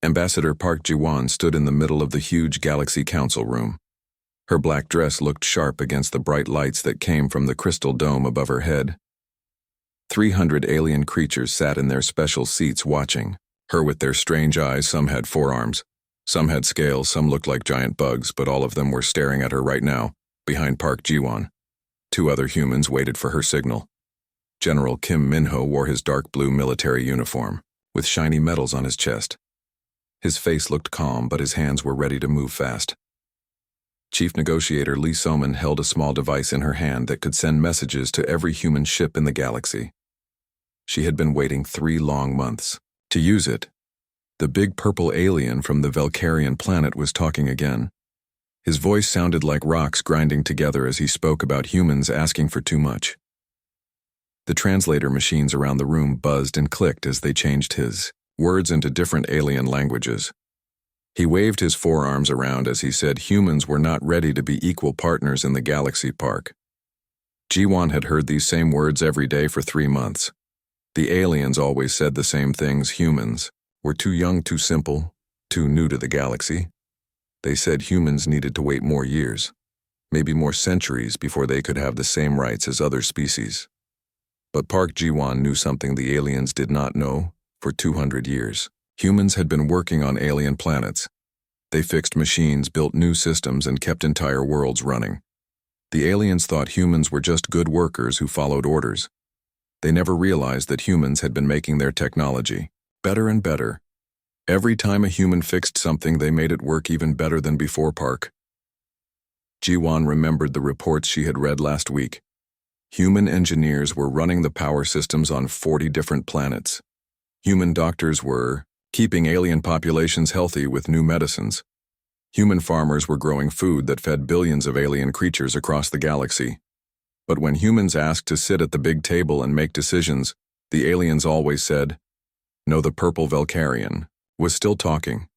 Ambassador Park Ji-won stood in the middle of the huge Galaxy Council room. Her black dress looked sharp against the bright lights that came from the crystal dome above her head. 300 alien creatures sat in their special seats watching her with their strange eyes. Some had forearms, some had scales, some looked like giant bugs, but all of them were staring at her right now, behind Park Ji-won. 2 other humans waited for her signal. General Kim Min-ho wore his dark blue military uniform, with shiny medals on his chest. His face looked calm, but his hands were ready to move fast. Chief Negotiator Lee So-man held a small device in her hand that could send messages to every human ship in the galaxy. She had been waiting 3 long months to use it. The big purple alien from the Valkyrian planet was talking again. His voice sounded like rocks grinding together as he spoke about humans asking for too much. The translator machines around the room buzzed and clicked as they changed his words into different alien languages. He waved his forearms around as he said humans were not ready to be equal partners in the Galaxy Park. Ji-won had heard these same words every day for 3 months. The aliens always said the same things. Humans were too young, too simple, too new to the galaxy. They said humans needed to wait more years, maybe more centuries, before they could have the same rights as other species. But Park Ji-won knew something the aliens did not know. For 200 years, humans had been working on alien planets. They fixed machines, built new systems, and kept entire worlds running. The aliens thought humans were just good workers who followed orders. They never realized that humans had been making their technology better and better. Every time a human fixed something, they made it work even better than before. Park Ji-won remembered the reports she had read last week. Human engineers were running the power systems on 40 different planets. Human doctors were keeping alien populations healthy with new medicines. Human farmers were growing food that fed billions of alien creatures across the galaxy. But when humans asked to sit at the big table and make decisions, the aliens always said, "No." The purple Valkyrian was still talking.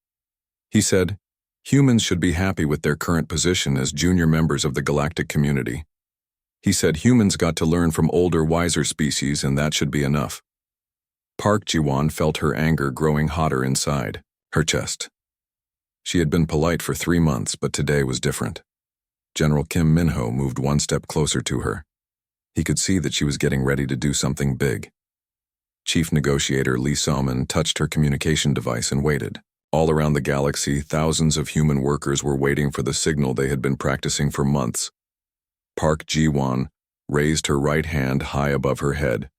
He said, humans should be happy with their current position as junior members of the galactic community. He said humans got to learn from older, wiser species, and that should be enough. Park Ji-won felt her anger growing hotter inside her chest. She had been polite for 3 months, but today was different. General Kim Min-ho moved 1 step closer to her. He could see that she was getting ready to do something big. Chief Negotiator Lee So-man touched her communication device and waited. All around the galaxy, thousands of human workers were waiting for the signal they had been practicing for months. Park Ji-won raised her right hand high above her head.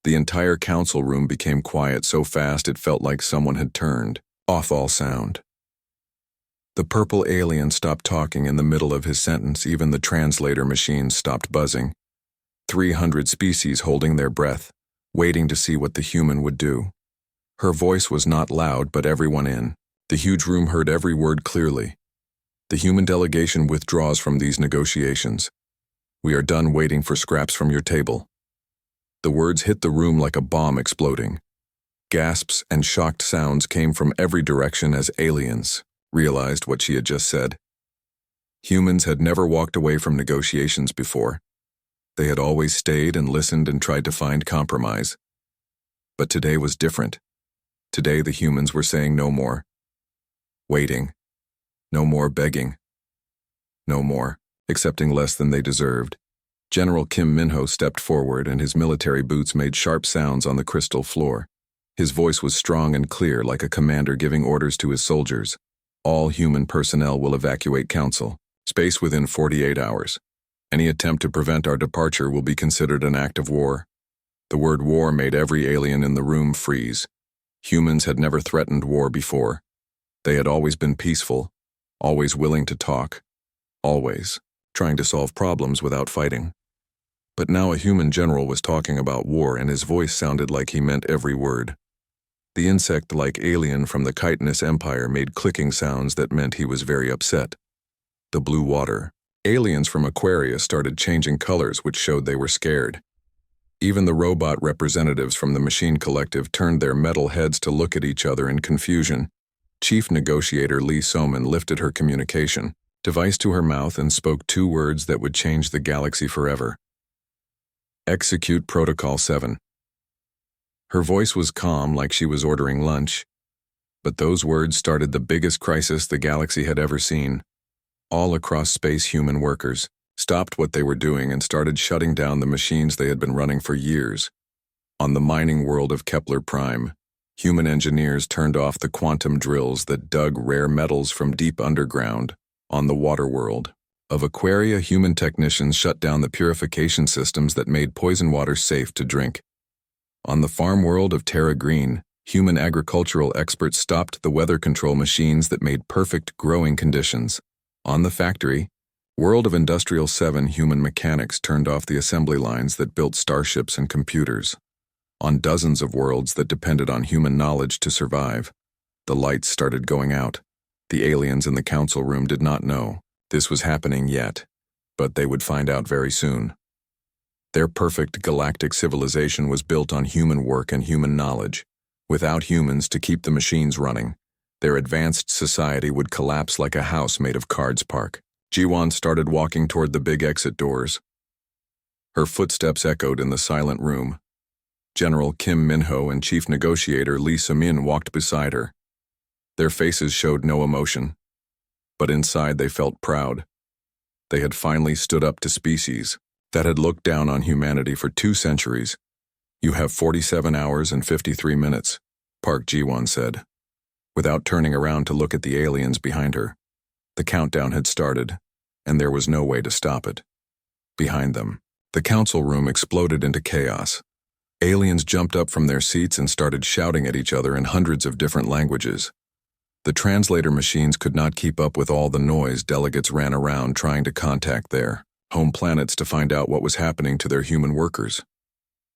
The entire council room became quiet so fast it felt like someone had turned off all sound. The purple alien stopped talking in the middle of his sentence. Even the translator machines stopped buzzing. 300 species holding their breath, waiting to see what the human would do. Her voice was not loud, but everyone in the huge room heard every word clearly. The human delegation withdraws from these negotiations. We are done waiting for scraps from your table. The words hit the room like a bomb exploding. Gasps and shocked sounds came from every direction as aliens realized what she had just said. Humans had never walked away from negotiations before. They had always stayed and listened and tried to find compromise. But today was different. Today the humans were saying no more waiting, no more begging, no more accepting less than they deserved. General Kim Min-ho stepped forward, and his military boots made sharp sounds on the crystal floor. His voice was strong and clear, like a commander giving orders to his soldiers. All human personnel will evacuate Council space within 48 hours. Any attempt to prevent our departure will be considered an act of war. The word war made every alien in the room freeze. Humans had never threatened war before. They had always been peaceful, always willing to talk, always trying to solve problems without fighting. But now a human general was talking about war, and his voice sounded like he meant every word. The insect-like alien from the chitinous empire made clicking sounds that meant he was very upset. The blue water aliens from Aquarius started changing colors, which showed they were scared. Even the robot representatives from the machine collective turned their metal heads to look at each other in confusion. Chief Negotiator Lee So-man lifted her communication device to her mouth and spoke 2 words that would change the galaxy forever. Execute Protocol 7. Her voice was calm, like she was ordering lunch. But those words started the biggest crisis the galaxy had ever seen. All across space, human workers stopped what they were doing and started shutting down the machines they had been running for years. On the mining world of Kepler Prime, human engineers turned off the quantum drills that dug rare metals from deep underground. On the water world of Aquaria, human technicians shut down the purification systems that made poison water safe to drink. On the farm world of Terra Green, human agricultural experts stopped the weather control machines that made perfect growing conditions. On the factory world of Industrial 7, human mechanics turned off the assembly lines that built starships and computers. On dozens of worlds that depended on human knowledge to survive, the lights started going out. The aliens in the council room did not know this was happening yet, but they would find out very soon. Their perfect galactic civilization was built on human work and human knowledge. Without humans to keep the machines running, their advanced society would collapse like a house made of cards. Park Ji-won started walking toward the big exit doors. Her footsteps echoed in the silent room. General Kim Min-ho and Chief Negotiator Lee Se-min walked beside her. Their faces showed no emotion, but inside they felt proud. They had finally stood up to species that had looked down on humanity for 2 centuries. "You have 47 hours and 53 minutes, Park Ji-won said, without turning around to look at the aliens behind her. The countdown had started, and there was no way to stop it. Behind them, the council room exploded into chaos. Aliens jumped up from their seats and started shouting at each other in hundreds of different languages. The translator machines could not keep up with all the noise. Delegates ran around trying to contact their home planets to find out what was happening to their human workers.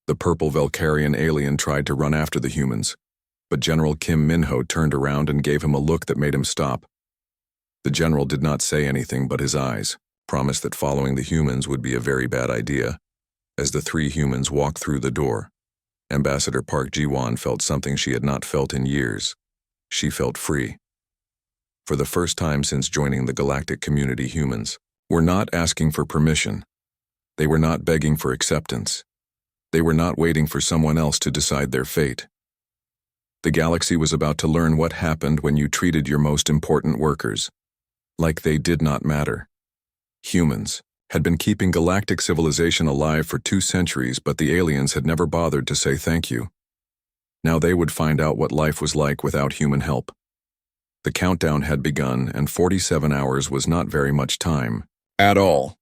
The purple Valkyrian alien tried to run after the humans, but General Kim Min-ho turned around and gave him a look that made him stop. The general did not say anything, but his eyes promised that following the humans would be a very bad idea. As the 3 humans walked through the door, Ambassador Park Ji-won felt something she had not felt in years. She felt free. For the first time since joining the galactic community, humans were not asking for permission. They were not begging for acceptance. They were not waiting for someone else to decide their fate. The galaxy was about to learn what happened when you treated your most important workers like they did not matter. Humans had been keeping galactic civilization alive for 2 centuries, but the aliens had never bothered to say thank you. Now they would find out what life was like without human help. The countdown had begun, and 47 hours was not very much time at all.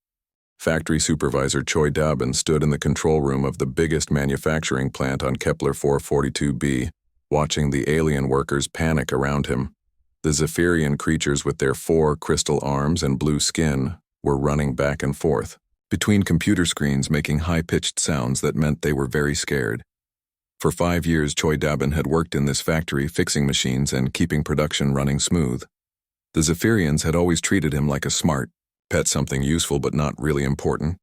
Factory Supervisor Choi Dabin stood in the control room of the biggest manufacturing plant on Kepler 442b, watching the alien workers panic around him. The Zephyrian creatures with their 4 crystal arms and blue skin were running back and forth between computer screens, making high-pitched sounds that meant they were very scared. For 5 years, Choi Dabin had worked in this factory, fixing machines and keeping production running smooth. The Zephyrians had always treated him like a smart pet, something useful but not really important.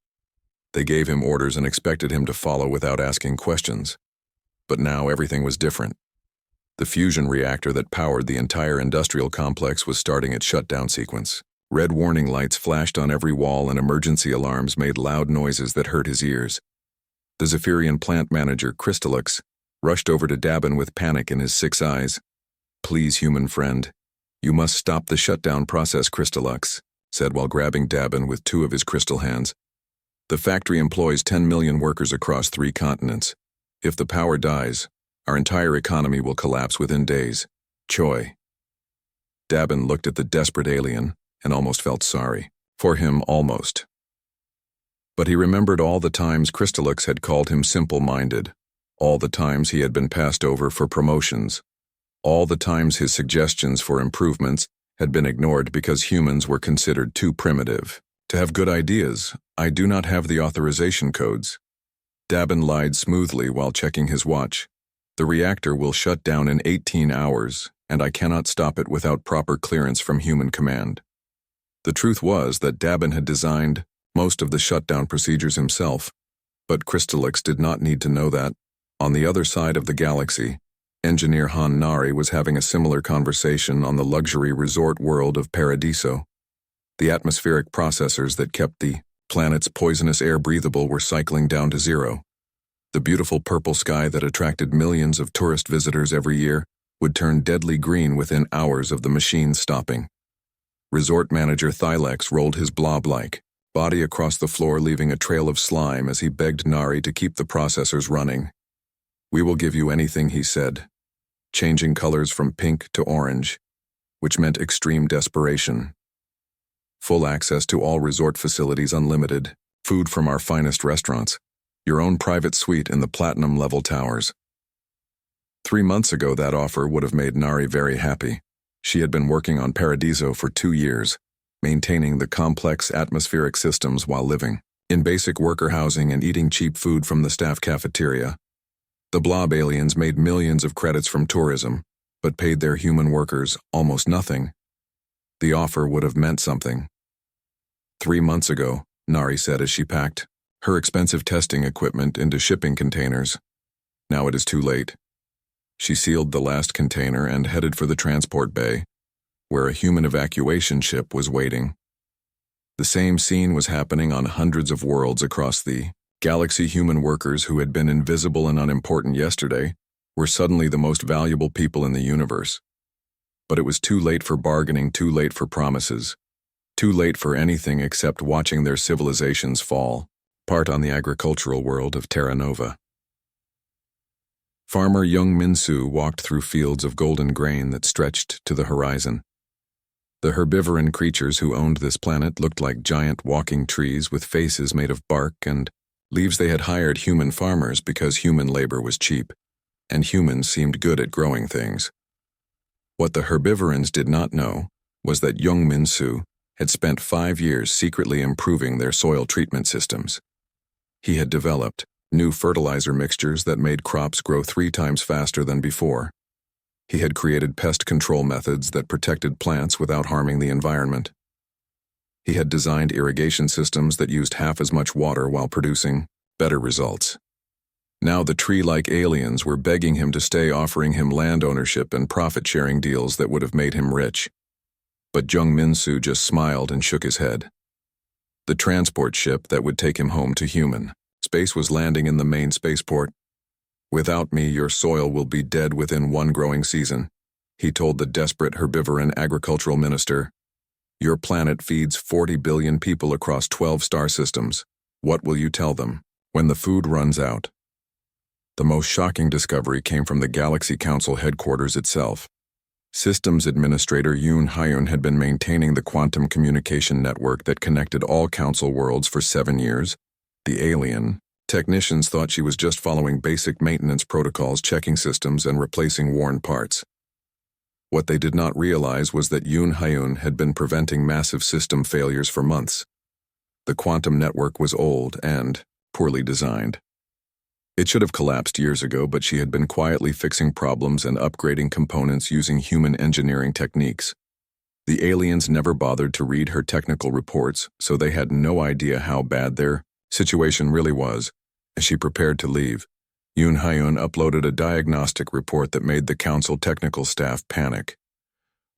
They gave him orders and expected him to follow without asking questions. But now everything was different. The fusion reactor that powered the entire industrial complex was starting its shutdown sequence. Red warning lights flashed on every wall and emergency alarms made loud noises that hurt his ears. The Zephyrian plant manager, Crystallix, rushed over to Dabin with panic in his 6 eyes. "Please, human friend, you must stop the shutdown process," Crystallix said while grabbing Dabin with 2 of his crystal hands. "The factory employs 10 million workers across 3 continents. If the power dies, our entire economy will collapse within days. Choi." Dabin looked at the desperate alien and almost felt sorry for him, almost. But he remembered all the times Crystallix had called him simple-minded, all the times he had been passed over for promotions, all the times his suggestions for improvements had been ignored because humans were considered too primitive to have good ideas. "I do not have the authorization codes." Dabin lied smoothly while checking his watch. "The reactor will shut down in 18 hours, and I cannot stop it without proper clearance from human command." The truth was that Dabin had designed most of the shutdown procedures himself, but Crystallix did not need to know that. On the other side of the galaxy, engineer Han Nari was having a similar conversation on the luxury resort world of Paradiso. The atmospheric processors that kept the planet's poisonous air breathable were cycling down to 0. The beautiful purple sky that attracted millions of tourist visitors every year would turn deadly green within hours of the machine stopping. Resort manager Thylex rolled his blob-like body across the floor, leaving a trail of slime as he begged Nari to keep the processors running. "We will give you anything," he said, changing colors from pink to orange, which meant extreme desperation. Full access to all resort facilities, unlimited, food from our finest restaurants, your own private suite in the platinum-level towers. 3 months ago, that offer would have made Nari very happy. She had been working on Paradiso for 2 years, maintaining the complex atmospheric systems while living in basic worker housing and eating cheap food from the staff cafeteria. The blob aliens made millions of credits from tourism, but paid their human workers almost nothing. The offer would have meant something. 3 months ago, Nari said as she packed her expensive testing equipment into shipping containers. Now it is too late. She sealed the last container and headed for the transport bay, where a human evacuation ship was waiting. The same scene was happening on hundreds of worlds across the galaxy. Human workers who had been invisible and unimportant yesterday were suddenly the most valuable people in the universe. But it was too late for bargaining, too late for promises, too late for anything except watching their civilizations fall apart on the agricultural world of Terra Nova. Farmer Young Min-soo walked through fields of golden grain that stretched to the horizon. The herbivorous creatures who owned this planet looked like giant walking trees with faces made of bark and leaves. They had hired human farmers because human labor was cheap, and humans seemed good at growing things. What the herbivorans did not know was that Young Min-soo had spent 5 years secretly improving their soil treatment systems. He had developed new fertilizer mixtures that made crops grow 3 times faster than before. He had created pest control methods that protected plants without harming the environment. He had designed irrigation systems that used half as much water while producing better results. Now the tree-like aliens were begging him to stay, offering him land ownership and profit-sharing deals that would have made him rich. But Young Min-soo just smiled and shook his head. The transport ship that would take him home to human space was landing in the main spaceport. "Without me, your soil will be dead within 1 growing season," he told the desperate herbivoran agricultural minister. "Your planet feeds 40 billion people across 12 star systems. What will you tell them when the food runs out?" The most shocking discovery came from the Galaxy Council headquarters itself. Systems Administrator Yoon Hyun had been maintaining the quantum communication network that connected all Council worlds for 7 years. The alien technicians thought she was just following basic maintenance protocols, checking systems and replacing worn parts. What they did not realize was that Yoon Hyun had been preventing massive system failures for months. The quantum network was old and poorly designed. It should have collapsed years ago, but she had been quietly fixing problems and upgrading components using human engineering techniques. The aliens never bothered to read her technical reports, so they had no idea how bad their situation really was. As she prepared to leave, Yoon Hyun uploaded a diagnostic report that made the Council technical staff panic.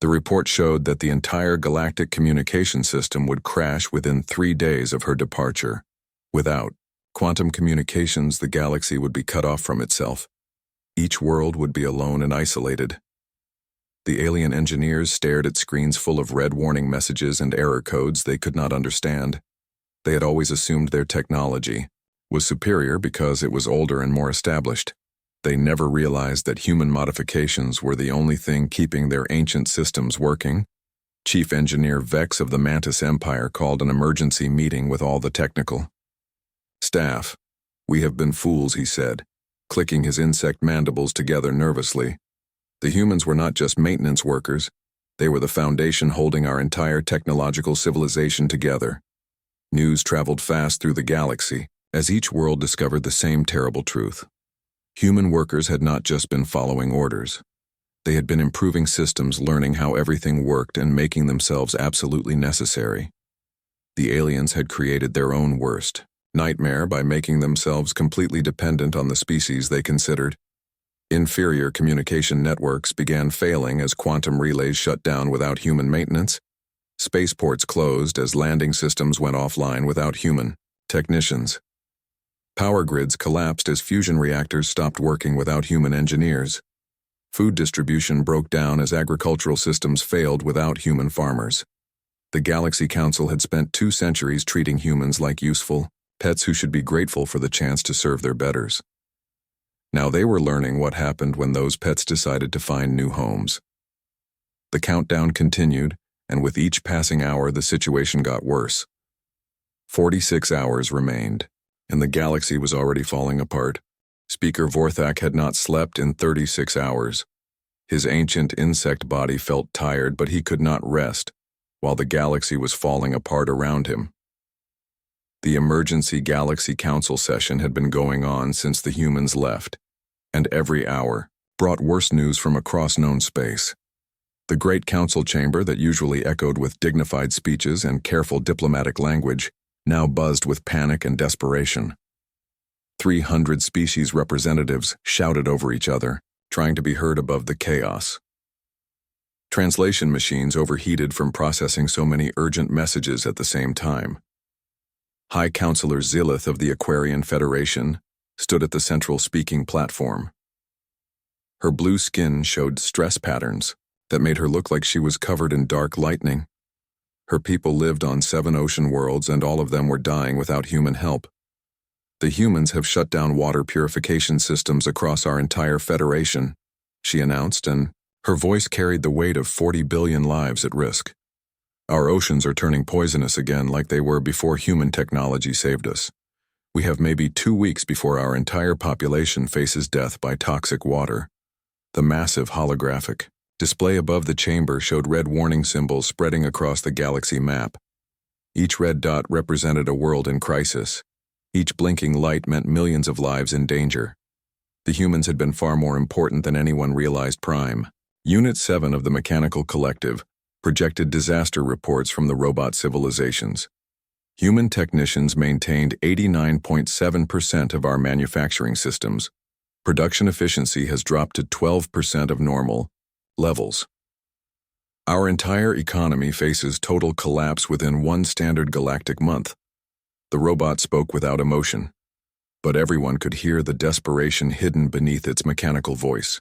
The report showed that the entire galactic communication system would crash within 3 days of her departure. Without quantum communications, the galaxy would be cut off from itself. Each world would be alone and isolated. The alien engineers stared at screens full of red warning messages and error codes they could not understand. They had always assumed their technology was superior because it was older and more established. They never realized that human modifications were the only thing keeping their ancient systems working. Chief Engineer Vex of the Mantis Empire called an emergency meeting with all the technical staff. "We have been fools," he said, clicking his insect mandibles together nervously. "The humans were not just maintenance workers. They were the foundation holding our entire technological civilization together." News traveled fast through the galaxy as each world discovered the same terrible truth. Human workers had not just been following orders. They had been improving systems, learning how everything worked, and making themselves absolutely necessary. The aliens had created their own worst nightmare by making themselves completely dependent on the species they considered inferior. Communication networks began failing as quantum relays shut down without human maintenance. Spaceports closed as landing systems went offline without human technicians. Power grids collapsed as fusion reactors stopped working without human engineers. Food distribution broke down as agricultural systems failed without human farmers. The Galaxy Council had spent 2 centuries treating humans like useful pets who should be grateful for the chance to serve their betters. Now they were learning what happened when those pets decided to find new homes. The countdown continued, and with each passing hour the situation got worse. 46 hours remained, and the galaxy was already falling apart. Speaker Vorthak had not slept in 36 hours. His ancient insect body felt tired, but he could not rest, while the galaxy was falling apart around him. The emergency Galaxy Council session had been going on since the humans left, and every hour brought worse news from across known space. The great council chamber that usually echoed with dignified speeches and careful diplomatic language now buzzed with panic and desperation. 300 species representatives shouted over each other, trying to be heard above the chaos. Translation machines overheated from processing so many urgent messages at the same time. High Counselor Zilith of the Aquarian Federation stood at the central speaking platform. Her blue skin showed stress patterns that made her look like she was covered in dark lightning. Her people lived on 7 ocean worlds, and all of them were dying without human help. The humans have shut down water purification systems across our entire federation, she announced, and her voice carried the weight of 40 billion lives at risk. Our oceans are turning poisonous again like they were before human technology saved us. We have maybe 2 weeks before our entire population faces death by toxic water. The massive holographic display above the chamber showed red warning symbols spreading across the galaxy map. Each red dot represented a world in crisis. Each blinking light meant millions of lives in danger. The humans had been far more important than anyone realized. Prime Unit 7 of the Mechanical Collective projected disaster reports from the robot civilizations. Human technicians maintained 89.7% of our manufacturing systems. Production efficiency has dropped to 12% of normal levels. Our entire economy faces total collapse within 1 standard galactic month. The robot spoke without emotion, but everyone could hear the desperation hidden beneath its mechanical voice.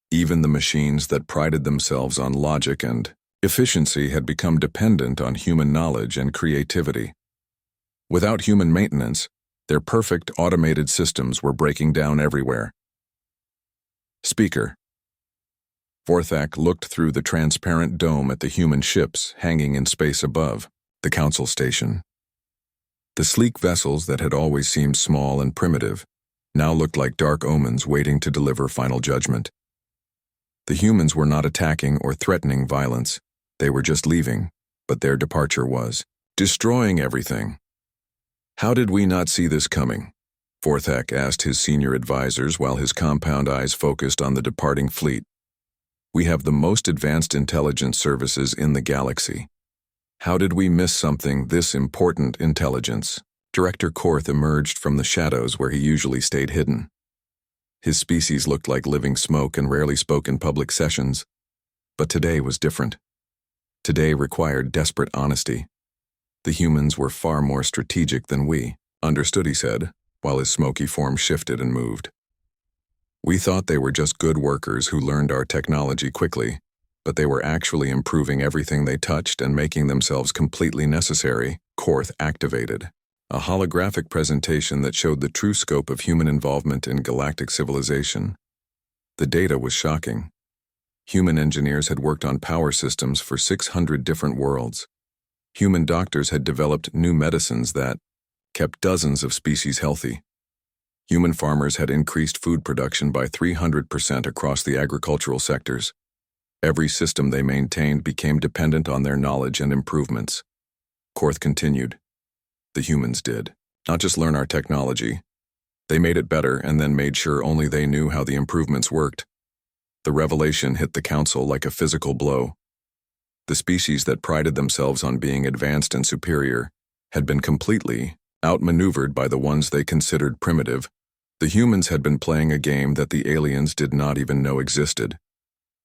Even the machines that prided themselves on logic and efficiency had become dependent on human knowledge and creativity. Without human maintenance, their perfect automated systems were breaking down everywhere. Speaker Vorthak looked through the transparent dome at the human ships hanging in space above the council station. The sleek vessels that had always seemed small and primitive now looked like dark omens waiting to deliver final judgment. The humans were not attacking or threatening violence. They were just leaving, but their departure was destroying everything. How did we not see this coming? Vorthak asked his senior advisors while his compound eyes focused on the departing fleet. We have the most advanced intelligence services in the galaxy. How did we miss something this important intelligence? Director Korth emerged from the shadows where he usually stayed hidden. His species looked like living smoke and rarely spoke in public sessions. But today was different. Today required desperate honesty. The humans were far more strategic than we. Understood, he said, while his smoky form shifted and moved. We thought they were just good workers who learned our technology quickly, but they were actually improving everything they touched and making themselves completely necessary. Korth activated a holographic presentation that showed the true scope of human involvement in galactic civilization. The data was shocking. Human engineers had worked on power systems for 600 different worlds. Human doctors had developed new medicines that kept dozens of species healthy. Human farmers had increased food production by 300% across the agricultural sectors. Every system they maintained became dependent on their knowledge and improvements. Korth continued. The humans did not just learn our technology. They made it better and then made sure only they knew how the improvements worked. The revelation hit the council like a physical blow. The species that prided themselves on being advanced and superior had been completely outmaneuvered by the ones they considered primitive. The humans had been playing a game that the aliens did not even know existed.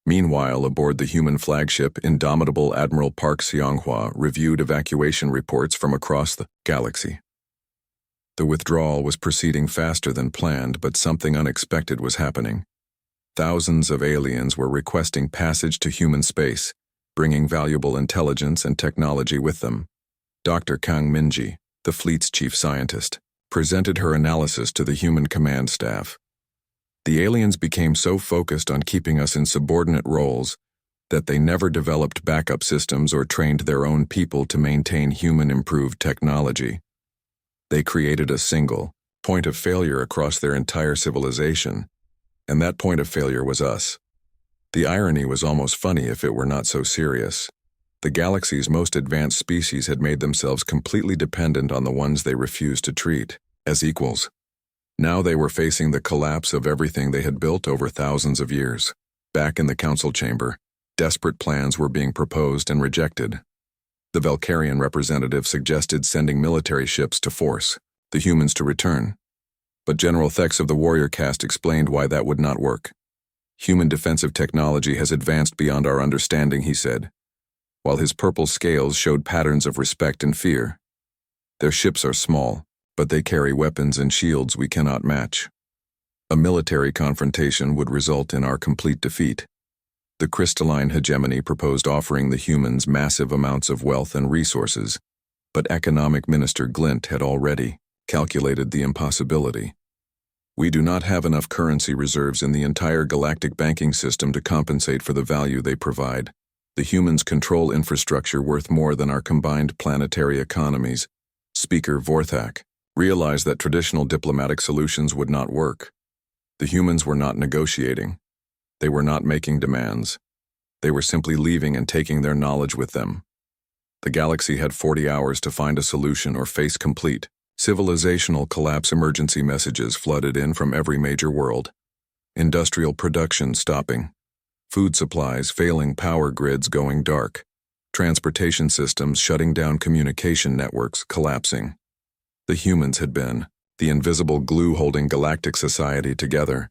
Meanwhile, aboard the human flagship, Indomitable Admiral Park Seonghwa reviewed evacuation reports from across the galaxy. The withdrawal was proceeding faster than planned, but something unexpected was happening. Thousands of aliens were requesting passage to human space, bringing valuable intelligence and technology with them. Dr. Kang Minji, the fleet's chief scientist, presented her analysis to the human command staff. The aliens became so focused on keeping us in subordinate roles that they never developed backup systems or trained their own people to maintain human-improved technology. They created a single point of failure across their entire civilization, and that point of failure was us. The irony was almost funny if it were not so serious. The galaxy's most advanced species had made themselves completely dependent on the ones they refused to treat as equals. Now they were facing the collapse of everything they had built over thousands of years. Back in the council chamber, desperate plans were being proposed and rejected. The Valkyrian representative suggested sending military ships to force the humans to return. But General Thex of the warrior caste explained why that would not work. Human defensive technology has advanced beyond our understanding, he said, while his purple scales showed patterns of respect and fear. Their ships are small, but they carry weapons and shields we cannot match. A military confrontation would result in our complete defeat. The crystalline hegemony proposed offering the humans massive amounts of wealth and resources, but Economic Minister Glint had already calculated the impossibility. We do not have enough currency reserves in the entire galactic banking system to compensate for the value they provide. The humans control infrastructure worth more than our combined planetary economies. Speaker Vorthak realized that traditional diplomatic solutions would not work. The humans were not negotiating. They were not making demands. They were simply leaving and taking their knowledge with them. The galaxy had 40 hours to find a solution or face complete civilizational collapse. Emergency messages flooded in from every major world. Industrial production stopping. Food supplies failing, power grids going dark. Transportation systems shutting down, communication networks collapsing. The humans had been the invisible glue holding galactic society together.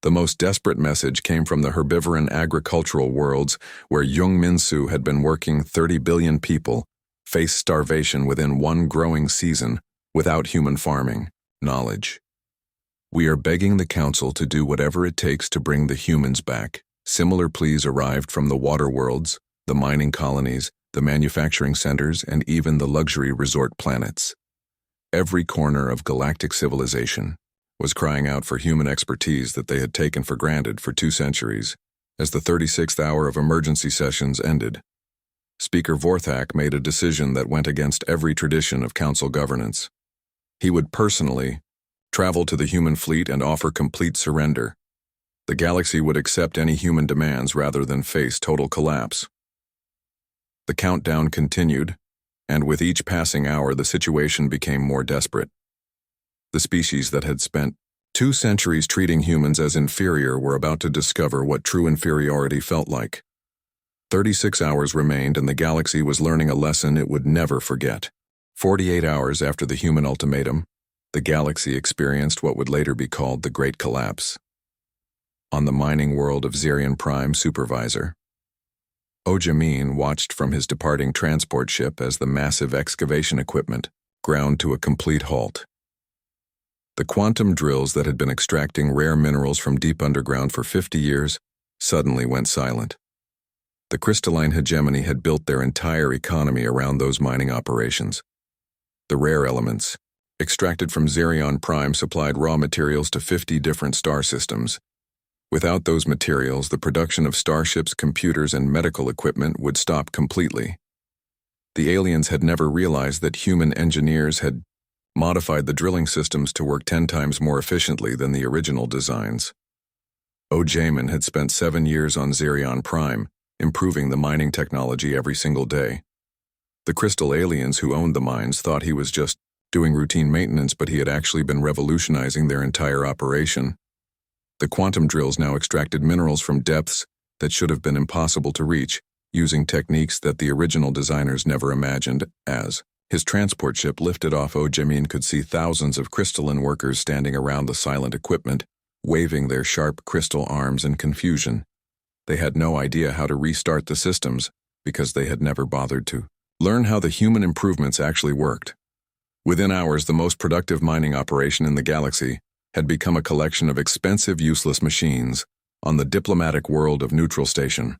The most desperate message came from the herbivorous agricultural worlds where Jung Minsu had been working. 30 billion people faced starvation within one growing season without human farming knowledge. We are begging the council to do whatever it takes to bring the humans back. Similar pleas arrived from the water worlds, the mining colonies, the manufacturing centers, and even the luxury resort planets. Every corner of galactic civilization was crying out for human expertise that they had taken for granted for 2 centuries. As the 36th hour of emergency sessions ended, Speaker Vorthak made a decision that went against every tradition of council governance. He would personally travel to the human fleet and offer complete surrender. The galaxy would accept any human demands rather than face total collapse. The countdown continued, and with each passing hour the situation became more desperate. The species that had spent 2 centuries treating humans as inferior were about to discover what true inferiority felt like. 36 hours remained, and the galaxy was learning a lesson it would never forget. 48 hours after the human ultimatum, the galaxy experienced what would later be called the Great Collapse. On the mining world of Zerion Prime Supervisor, Ojamin watched from his departing transport ship as the massive excavation equipment ground to a complete halt. The quantum drills that had been extracting rare minerals from deep underground for 50 years suddenly went silent. The crystalline hegemony had built their entire economy around those mining operations. The rare elements, extracted from Zerion Prime, supplied raw materials to 50 different star systems. Without those materials, the production of starships, computers, and medical equipment would stop completely. The aliens had never realized that human engineers had modified the drilling systems to work 10 times more efficiently than the original designs. Ojamin had spent 7 years on Zerion Prime, improving the mining technology every single day. The crystal aliens who owned the mines thought he was just doing routine maintenance, but he had actually been revolutionizing their entire operation. The quantum drills now extracted minerals from depths that should have been impossible to reach, using techniques that the original designers never imagined. As his transport ship lifted off, Ojamin could see thousands of crystalline workers standing around the silent equipment, waving their sharp crystal arms in confusion. They had no idea how to restart the systems because they had never bothered to learn how the human improvements actually worked. Within hours, the most productive mining operation in the galaxy had become a collection of expensive, useless machines. on the diplomatic world of Neutral Station.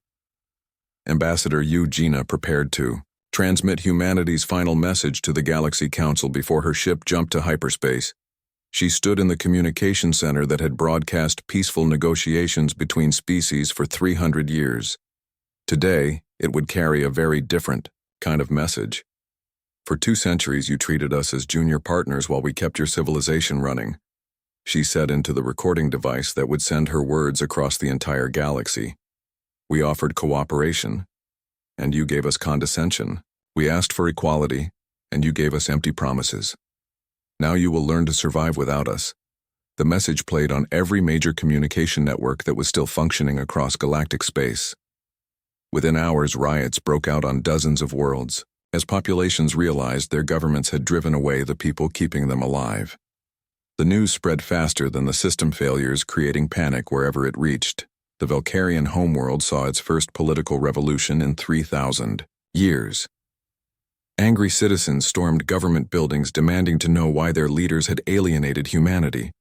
Ambassador Eugenia prepared to transmit humanity's final message to the Galaxy Council before her ship jumped to hyperspace. She stood in the communication center that had broadcast peaceful negotiations between species for 300 years. Today, it would carry a very different kind of message. For 2 centuries, you treated us as junior partners while we kept your civilization running, she said into the recording device that would send her words across the entire galaxy. We offered cooperation, and you gave us condescension. We asked for equality, and you gave us empty promises. Now you will learn to survive without us. The message played on every major communication network that was still functioning across galactic space. Within hours, riots broke out on dozens of worlds, as populations realized their governments had driven away the people keeping them alive. The news spread faster than the system failures, creating panic wherever it reached. The Valkyrian homeworld saw its first political revolution in 3,000 years. Angry citizens stormed government buildings demanding to know why their leaders had alienated humanity.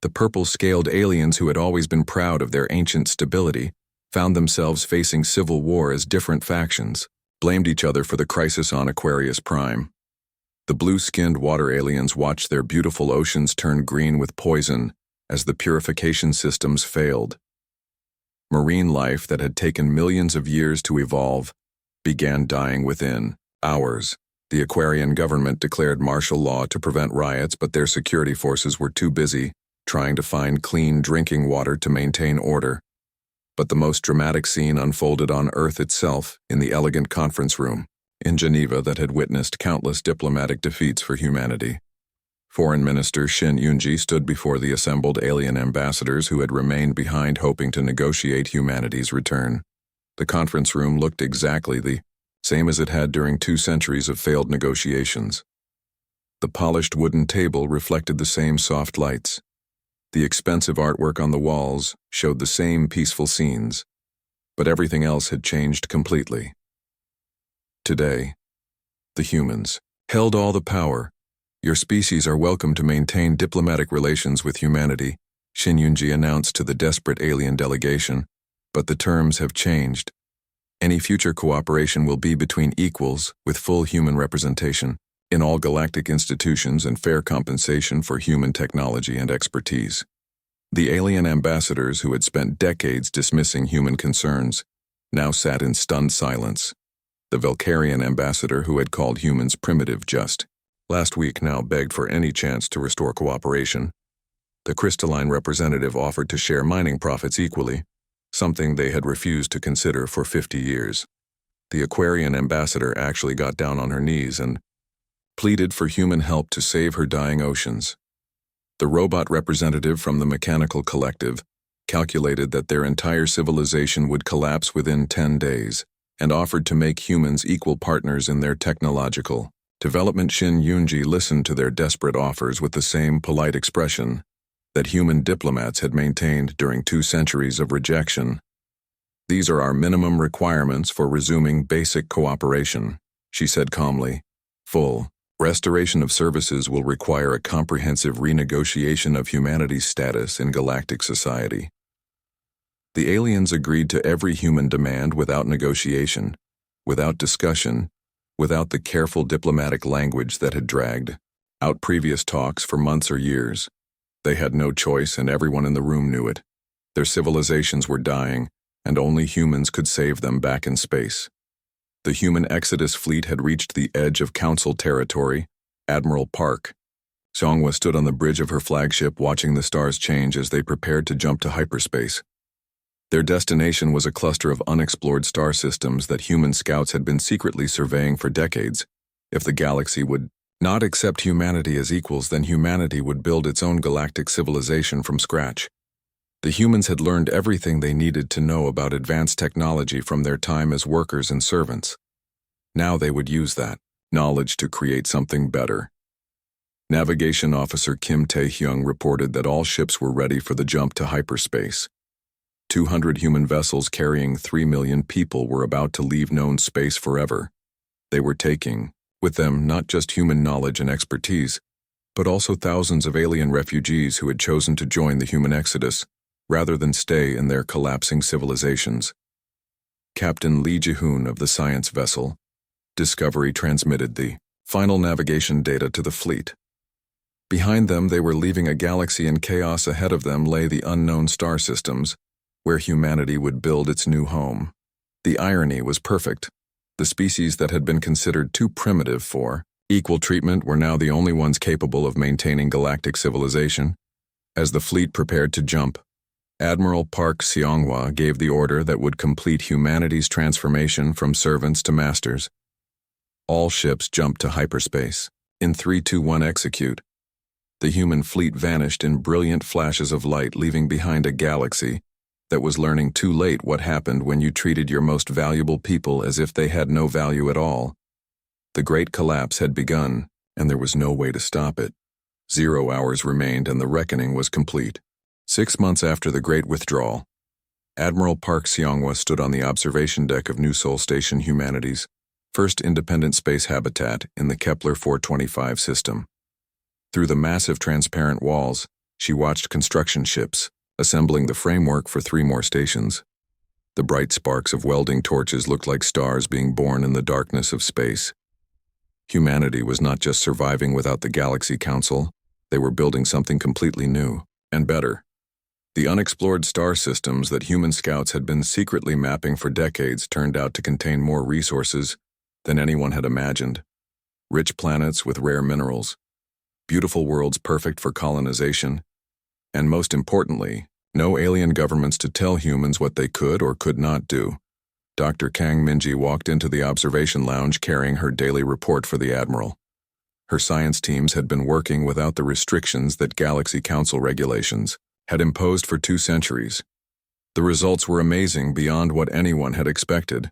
The purple-scaled aliens who had always been proud of their ancient stability found themselves facing civil war as different factions blamed each other for the crisis on Aquarius Prime. The blue-skinned water aliens watched their beautiful oceans turn green with poison as the purification systems failed. Marine life that had taken millions of years to evolve began dying within hours. The Aquarian government declared martial law to prevent riots, but their security forces were too busy trying to find clean drinking water to maintain order. But the most dramatic scene unfolded on Earth itself, in the elegant conference room in Geneva that had witnessed countless diplomatic defeats for humanity. Foreign Minister Shin Yunji stood before the assembled alien ambassadors who had remained behind, hoping to negotiate humanity's return. The conference room looked exactly the same as it had during 2 centuries of failed negotiations. The polished wooden table reflected the same soft lights. The expensive artwork on the walls showed the same peaceful scenes, but everything else had changed completely. Today, the humans held all the power. Your species are welcome to maintain diplomatic relations with humanity, Shin Yunji announced to the desperate alien delegation, but the terms have changed. Any future cooperation will be between equals with full human representation in all galactic institutions and fair compensation for human technology and expertise. The alien ambassadors who had spent decades dismissing human concerns now sat in stunned silence. The Valkyrian ambassador who had called humans primitive just last week now begged for any chance to restore cooperation. The crystalline representative offered to share mining profits equally, something they had refused to consider for 50 years. The Aquarian ambassador actually got down on her knees and pleaded for human help to save her dying oceans. The robot representative from the mechanical collective calculated that their entire civilization would collapse within 10 days and offered to make humans equal partners in their technological development. Shin Yunji listened to their desperate offers with the same polite expression that human diplomats had maintained during 2 centuries of rejection. These are our minimum requirements for resuming basic cooperation, she said calmly. Full restoration of services will require a comprehensive renegotiation of humanity's status in galactic society. The aliens agreed to every human demand without negotiation, without discussion, without the careful diplomatic language that had dragged out previous talks for months or years. They had no choice, and everyone in the room knew it. Their civilizations were dying, and only humans could save them back in space. The human Exodus fleet had reached the edge of Council territory, Admiral Park. Xianghua stood on the bridge of her flagship watching the stars change as they prepared to jump to hyperspace. Their destination was a cluster of unexplored star systems that human scouts had been secretly surveying for decades. If the galaxy would not accept humanity as equals, then humanity would build its own galactic civilization from scratch. The humans had learned everything they needed to know about advanced technology from their time as workers and servants. Now they would use that knowledge to create something better. Navigation Officer Kim Tae-hyung reported that all ships were ready for the jump to hyperspace. 200 human vessels carrying 3 million people were about to leave known space forever. They were taking with them not just human knowledge and expertise, but also thousands of alien refugees who had chosen to join the human exodus. rather than stay in their collapsing civilizations. Captain Lee Ji-hoon of the science vessel Discovery transmitted the final navigation data to the fleet. Behind them, they were leaving a galaxy in chaos. Ahead of them lay the unknown star systems, where humanity would build its new home. The irony was perfect. The species that had been considered too primitive for equal treatment were now the only ones capable of maintaining galactic civilization. As the fleet prepared to jump, Admiral Park Seong-hwa gave the order that would complete humanity's transformation from servants to masters. All ships jumped to hyperspace. In 3, 2, 1, execute. The human fleet vanished in brilliant flashes of light, leaving behind a galaxy that was learning too late what happened when you treated your most valuable people as if they had no value at all. The great collapse had begun, and there was no way to stop it. 0 hours remained, and the reckoning was complete. 6 months after the Great Withdrawal, Admiral Park Seong-hwa stood on the observation deck of New Sol Station, humanity's first independent space habitat in the Kepler 425 system. Through the massive transparent walls, she watched construction ships assembling the framework for 3 more stations. The bright sparks of welding torches looked like stars being born in the darkness of space. Humanity was not just surviving without the Galaxy Council, they were building something completely new and better. The unexplored star systems that human scouts had been secretly mapping for decades turned out to contain more resources than anyone had imagined. Rich planets with rare minerals, beautiful worlds perfect for colonization, and most importantly, no alien governments to tell humans what they could or could not do. Dr. Kang Minji walked into the observation lounge carrying her daily report for the Admiral. Her science teams had been working without the restrictions that Galaxy Council regulations had imposed for 2 centuries. The results were amazing beyond what anyone had expected.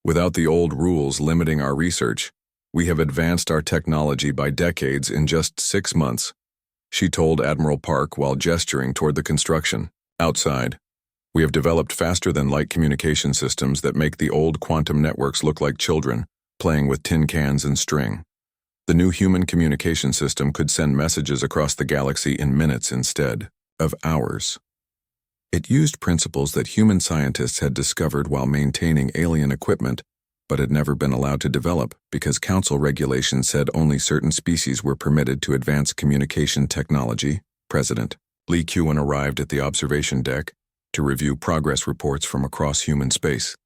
Without the old rules limiting our research, we have advanced our technology by decades in just 6 months, she told Admiral Park while gesturing toward the construction. Outside, we have developed faster-than-light communication systems that make the old quantum networks look like children playing with tin cans and string. The new human communication system could send messages across the galaxy in minutes instead of hours. It used principles that human scientists had discovered while maintaining alien equipment, but had never been allowed to develop because Council regulations said only certain species were permitted to advance communication technology. President Lee Kuan arrived at the observation deck to review progress reports from across human space.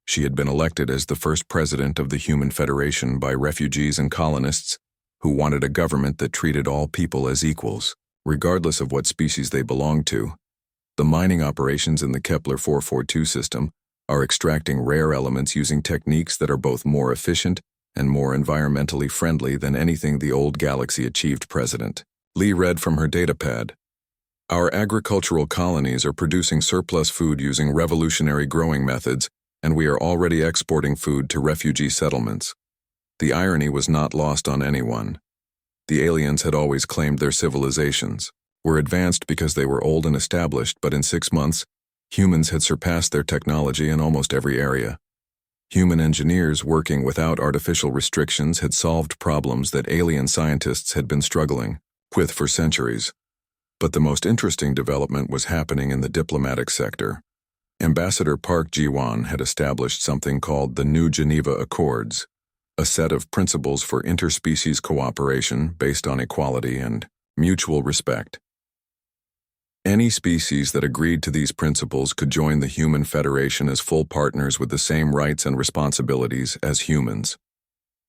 She had been elected as the first president of the Human Federation by refugees and colonists who wanted a government that treated all people as equals, regardless of what species they belonged to. The mining operations in the Kepler 442 system are extracting rare elements using techniques that are both more efficient and more environmentally friendly than anything the old galaxy achieved. President Lee read from her datapad. Our agricultural colonies are producing surplus food using revolutionary growing methods, and we are already exporting food to refugee settlements. The irony was not lost on anyone. The aliens had always claimed their civilizations were advanced because they were old and established, but in 6 months, humans had surpassed their technology in almost every area. Human engineers working without artificial restrictions had solved problems that alien scientists had been struggling with for centuries. But the most interesting development was happening in the diplomatic sector. Ambassador Park Ji-won had established something called the New Geneva Accords, a set of principles for interspecies cooperation based on equality and mutual respect. Any species that agreed to these principles could join the Human Federation as full partners with the same rights and responsibilities as humans.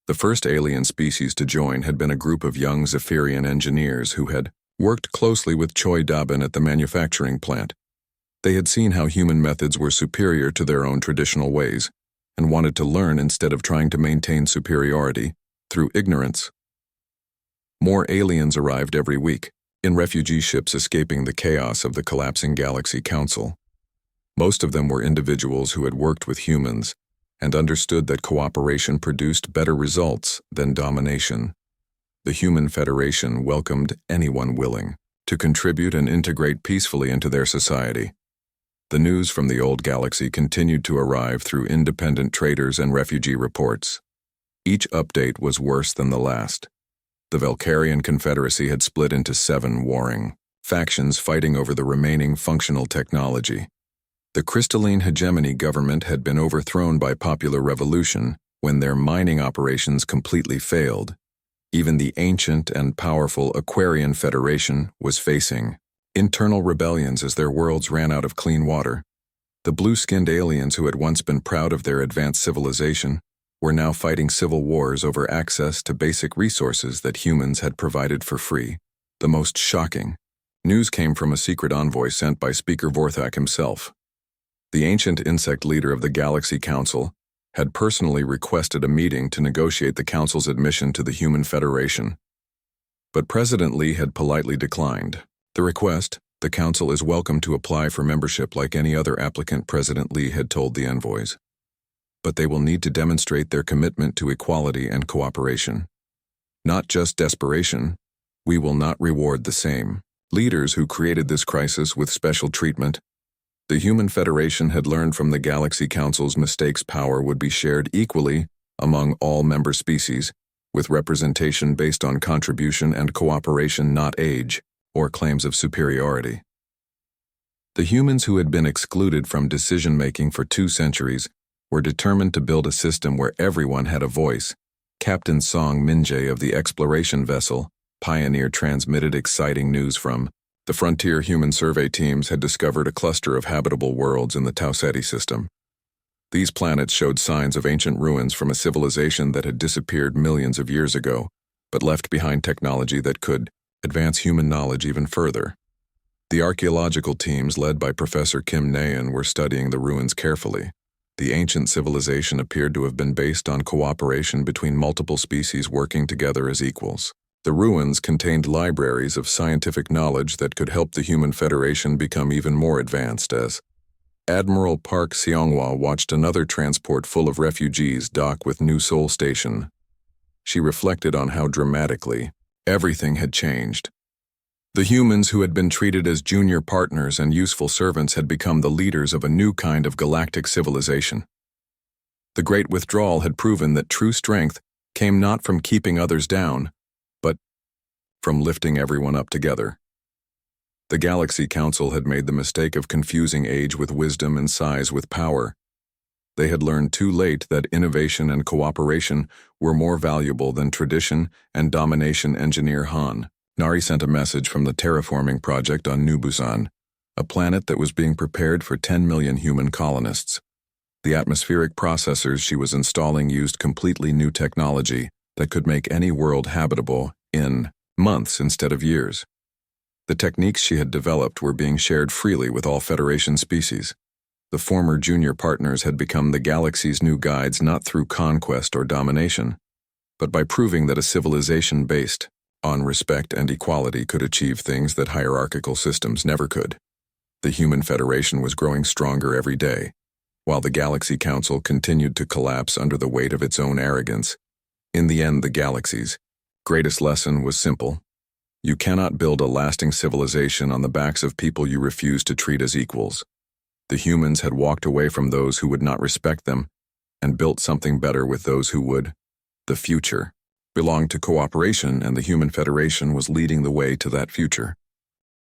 The first alien species to join had been a group of young Zephyrian engineers who had worked closely with Choi Da-bin at the manufacturing plant. They had seen how human methods were superior to their own traditional ways and wanted to learn instead of trying to maintain superiority through ignorance. More aliens arrived every week, in refugee ships escaping the chaos of the collapsing Galaxy Council. Most of them were individuals who had worked with humans and understood that cooperation produced better results than domination. The Human Federation welcomed anyone willing to contribute and integrate peacefully into their society. The news from the old galaxy continued to arrive through independent traders and refugee reports. Each update was worse than the last. The Valkyrian Confederacy had split into 7 warring factions fighting over the remaining functional technology. The crystalline hegemony government had been overthrown by popular revolution when their mining operations completely failed. Even the ancient and powerful Aquarian Federation was facing internal rebellions as their worlds ran out of clean water. The blue-skinned aliens who had once been proud of their advanced civilization were now fighting civil wars over access to basic resources that humans had provided for free. The most shocking news came from a secret envoy sent by Speaker Vorthak himself. The ancient insect leader of the Galaxy Council had personally requested a meeting to negotiate the Council's admission to the Human Federation. But President Lee had politely declined the request. The Council is welcome to apply for membership like any other applicant, President Lee had told the envoys. But they will need to demonstrate their commitment to equality and cooperation. Not just desperation. We will not reward the same leaders who created this crisis with special treatment. The Human Federation had learned from the Galaxy Council's mistakes. Power would be shared equally among all member species, with representation based on contribution and cooperation, not age or claims of superiority. The humans who had been excluded from decision-making for 2 centuries were determined to build a system where everyone had a voice. Captain Song Minjae of the exploration vessel Pioneer transmitted exciting news from the frontier human survey teams had discovered a cluster of habitable worlds in the Tau Ceti system. These planets showed signs of ancient ruins from a civilization that had disappeared millions of years ago, but left behind technology that could advance human knowledge even further. The archaeological teams led by Professor Kim Nayan were studying the ruins carefully. The ancient civilization appeared to have been based on cooperation between multiple species working together as equals. The ruins contained libraries of scientific knowledge that could help the Human Federation become even more advanced. As Admiral Park Seonghwa watched another transport full of refugees dock with New Seoul Station, she reflected on how dramatically everything had changed. The humans who had been treated as junior partners and useful servants had become the leaders of a new kind of galactic civilization. The Great Withdrawal had proven that true strength came not from keeping others down, but from lifting everyone up together. The Galaxy Council had made the mistake of confusing age with wisdom and size with power. They had learned too late that innovation and cooperation were more valuable than tradition and domination. Engineer Han Nari sent a message from the terraforming project on New Busan, a planet that was being prepared for 10 million human colonists. The atmospheric processors she was installing used completely new technology that could make any world habitable in months instead of years. The techniques she had developed were being shared freely with all Federation species. The former junior partners had become the galaxy's new guides not through conquest or domination, but by proving that a civilization based on respect and equality could achieve things that hierarchical systems never could. The Human Federation was growing stronger every day, while the Galaxy Council continued to collapse under the weight of its own arrogance. In the end, the galaxy's greatest lesson was simple. You cannot build a lasting civilization on the backs of people you refuse to treat as equals. The humans had walked away from those who would not respect them and built something better with those who would. The future belonged to cooperation, and the Human Federation was leading the way to that future.